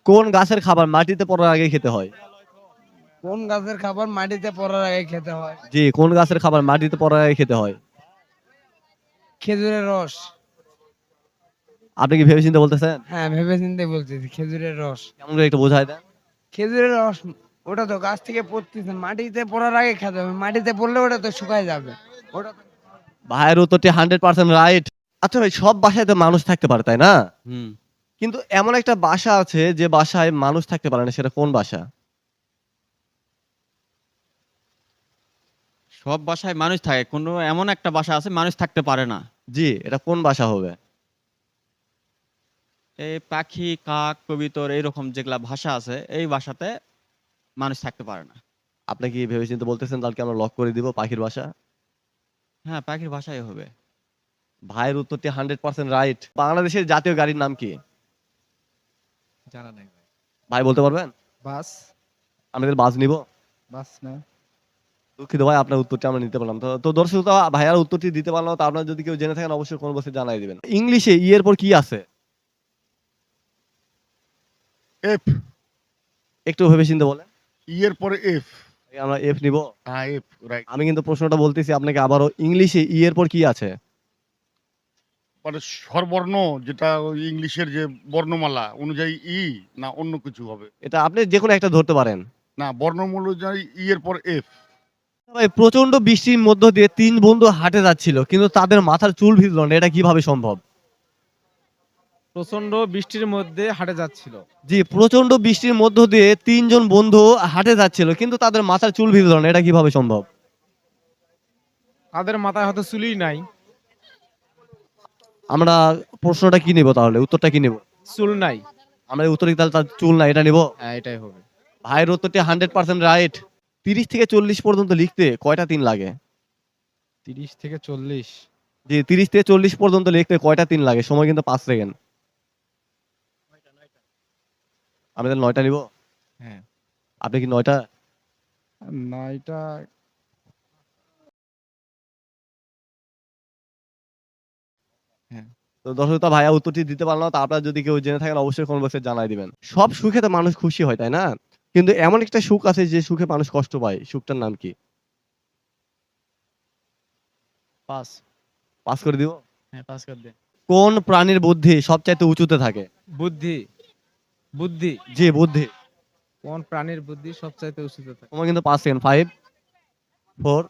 কোন গাছের খাবার মাটিতে পড়ার আগে খেতে হয়? কোন গাছের খাবার মাটিতে পড়ার আগে খেতে হয়? জি, কোন গাছের খাবার মাটিতে পড়ার আগে খেতে হয়? খেজুরের রস। আপনি কি ভেবেচিন্তে বলতেছেন? হ্যাঁ, ভেবেচিন্তে বলতেছি খেজুরের রস। কেমন করে একটু বোঝায় দেন। খেজুরের রস ওটা তো গাছ থেকে পড়তেছে, মাটিতে পড়ার আগে খেতে হবে। মাটিতে পড়লে ওটা তো শুকায় যাবে। ওটা তো ভাইয়ের উত্তরটি 100% রাইট। আচ্ছা ভাই, সব বাসায় তো মানুষ থাকতে পারে, তাই না? হুম। কিন্তু এমন একটা বাসা আছে যে বাসায় মানুষ থাকতে পারে না, সেটা কোন বাসা? সব বাসায় মানুষ থাকে, কোনো এমন একটা বাসা আছে মানুষ থাকতে পারে না। জি, এটা কোন বাসা হবে? এই পাখি, কাক, কবিতর এইরকম যেগুলা ভাষা আছে এই ভাষাতে মানুষ থাকতে পারে না। আপনি কি ভেবেচিন্তে বলতেছেন তাহলে কি আমরা লক করে দিব পাখির বাসা? হ্যাঁ, পাখির ভাষাই হবে। ভাইয়ের উত্তরটি 100% রাইট। বাংলাদেশের জাতীয় গাড়ির নাম কি? জানা নাই ভাই। ভাই বলতে পারবেন? বাস। আমাদের বাস নিব? বাস না। দুঃখিত ভাই, আপনার উত্তরটি আমরা নিতে পারলাম। তো দর্শক শ্রোতা, ভাইয়ার উত্তরটি দিতে পারলাম না, তো আপনারা যদি কেউ জেনে থাকেন অবশ্যই কোন বসে জানাই দিবেন। ইংলিশে ই এর পর কি আছে? এফ। একটু ভেবেচিন্তে বলেন। ই এর পরে এফ। আমরা এফ নিব? হ্যাঁ, এফ রাইট। আমি কিন্তু প্রশ্নটা বলতেছি আপনাকে আবারও, ইংলিশে ই এর পর কি আছে? মানে স্বরবর্ণ, যেটা ওই ইংলিশের যে বর্ণমালা অনুযায়ী ই, না অন্য কিছু হবে? এটা আপনি যে কোনো একটা ধরতে পারেন। না, বর্ণমালা অনুযায়ী ই এর পর এফ। ভাই, প্রচন্ড বৃষ্টির মধ্য দিয়ে ৩ বন্ধু হাঁটে যাচ্ছিল কিন্তু তাদের মাথার চুল ভিজল না, এটা কিভাবে সম্ভব? প্রচন্ড বৃষ্টির মধ্যে হাঁটে যাচ্ছিল। জি, প্রচন্ড বৃষ্টির মধ্য দিয়ে ৩ জন বন্ধু হাঁটে যাচ্ছিল কিন্তু তাদের মাথার চুল ভিজল না, এটা কিভাবে সম্ভব? তাদের মাথায় হয়তো চুলই নাই। আমরা প্রশ্নটা কি নিব তাহলে, উত্তরটা কি নিব? চুল নাই। আমরা এই উত্তরে তাহলে তার চুল না এটা নিব? হ্যাঁ, এটাই হবে। ভাইয়ের উত্তরটি 100% রাইট। ৩০ থেকে ৪০ পর্যন্ত লিখতে কয়টা ৩ লাগে? ৩০ থেকে ৪০। জি, ৩০ থেকে ৪০ পর্যন্ত লিখতে কয়টা ৩ লাগে? সময় কিন্তু ৫ সেকেন্ড। আমি তাহলে ৯টা নিব? হ্যাঁ। আপনি কি ৯টা? ৯টা। হ্যাঁ। তো দর্শক শ্রোতা, ভাইয়া উত্তরটি দিতে পারলাম না, তো আপনারা যদি কেউ জেনে থাকেন অবশ্যই কমেন্ট বক্সে জানাই দিবেন। সব সুখে তো মানুষ খুশি হয়, তাই না? কিন্তু এমন একটা সুখ আছে যে সুখে মানুষ কষ্ট পায়, সুখটার নাম কি? পাস। পাস করে দিব? হ্যাঁ, পাস করে দে। কোন প্রাণীর বুদ্ধি সবচাইতে উঁচুতে থাকে? বুদ্ধি। বুদ্ধি। জি, বুদ্ধি। কোন প্রাণীর বুদ্ধি সবচাইতে উঁচুতে থাকে? সময় কিন্তু ৫ সেকেন্ড। 5, 4,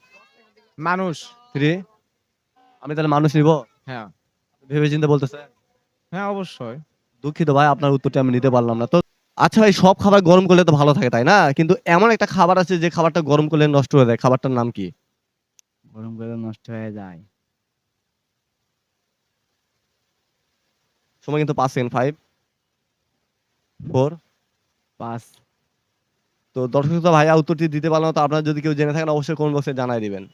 মানুষ। 3। আমি তাহলে মানুষ নিব? হ্যাঁ। ভেবেচিন্তে বলতেছে? হ্যাঁ, অবশ্যই। দুঃখিত ভাই, আপনার উত্তরটি আমি নিতে পারলাম না। তো আচ্ছা ভাই, সব খাবার গরম করলে তো ভালো থাকে, তাই না? কিন্তু এমন একটা খাবার আছে যে খাবারটা গরম করলে নষ্ট হয়ে যায়, খাবারটার নাম কি? গরম করে নষ্ট হয়ে যায়। সময় কিন্তু ৫ সেকেন্ড। 5, 4। পাস। তো দর্শক শ্রোতা, ভাইয়া উত্তরটি দিতে পারলাম না, তো আপনারা যদি কেউ জেনে থাকেন অবশ্যই কমেন্ট বক্সে জানাই দিবেন।